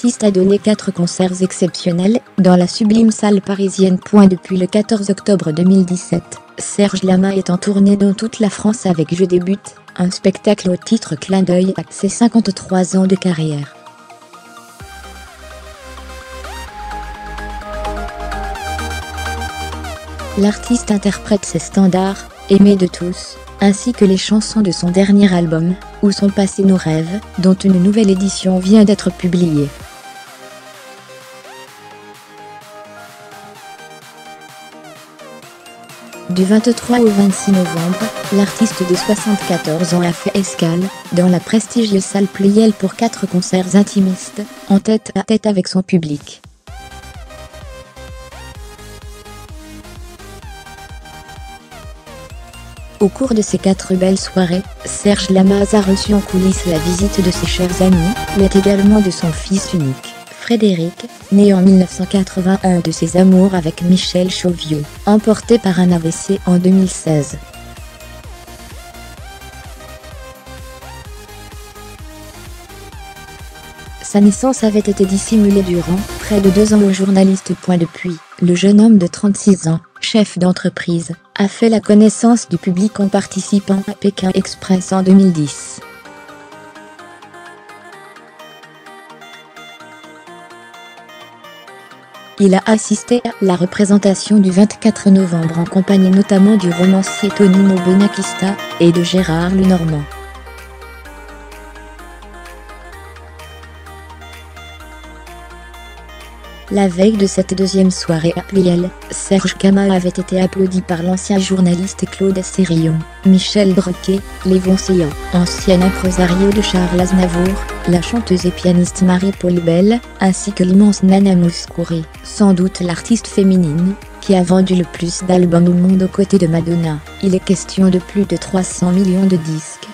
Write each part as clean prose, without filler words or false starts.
l'artiste a donné 4 concerts exceptionnels dans la sublime salle parisienne. Depuis le 14 octobre 2017, Serge Lama est en tournée dans toute la France avec Je débute, un spectacle au titre clin d'œil à ses 53 ans de carrière. L'artiste interprète ses standards, aimés de tous, ainsi que les chansons de son dernier album, Où sont passés nos rêves, dont une nouvelle édition vient d'être publiée. Du 23 au 26 novembre, l'artiste de 74 ans a fait escale dans la prestigieuse salle Pleyel pour 4 concerts intimistes, en tête à tête avec son public. Au cours de ces 4 belles soirées, Serge Lama a reçu en coulisses la visite de ses chers amis, mais également de son fils unique, Frédéric, né en 1981 de ses amours avec Michel Chauvieux, emporté par un AVC en 2016. Sa naissance avait été dissimulée durant près de 2 ans au journaliste. Depuis, le jeune homme de 36 ans, chef d'entreprise, a fait la connaissance du public en participant à Pékin Express en 2010. Il a assisté à la représentation du 24 novembre en compagnie notamment du romancier Tonino Bonacista et de Gérard Lenormand. La veille de cette deuxième soirée à Pleyel, Serge Lama avait été applaudi par l'ancien journaliste Claude Assérion, Michel Brequet, Lévon Séan, ancien impresario de Charles Aznavour, la chanteuse et pianiste Marie-Paule Bell, ainsi que l'immense Nana Mouskouri, sans doute l'artiste féminine, qui a vendu le plus d'albums au monde aux côtés de Madonna. Il est question de plus de 300 millions de disques.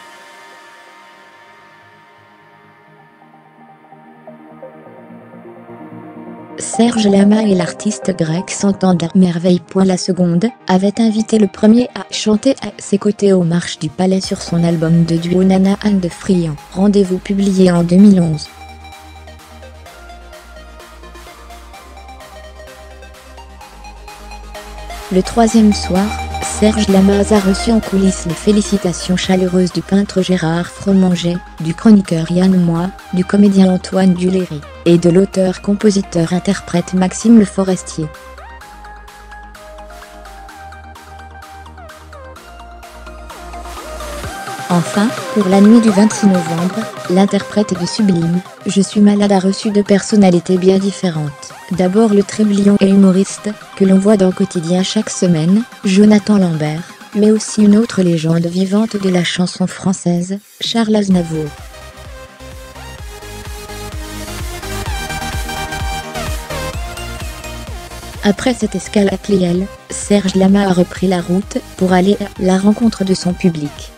Serge Lama et l'artiste grec s'entendent à merveille. La seconde avait invité le premier à chanter à ses côtés aux marches du Palais sur son album de duo Nana and Friand. Rendez-vous publié en 2011. Le troisième soir, Serge Lama a reçu en coulisses les félicitations chaleureuses du peintre Gérard Fromanger, du chroniqueur Yann Moix, du comédien Antoine Duléry, et de l'auteur-compositeur-interprète Maxime Le Forestier. Enfin, pour la nuit du 26 novembre, l'interprète de Sublime, Je suis malade a reçu 2 personnalités bien différentes. D'abord le tréblion et humoriste, que l'on voit dans Quotidien chaque semaine, Jonathan Lambert, mais aussi une autre légende vivante de la chanson française, Charles Aznavour. Après cette escale à Pleyel, Serge Lama a repris la route pour aller à la rencontre de son public.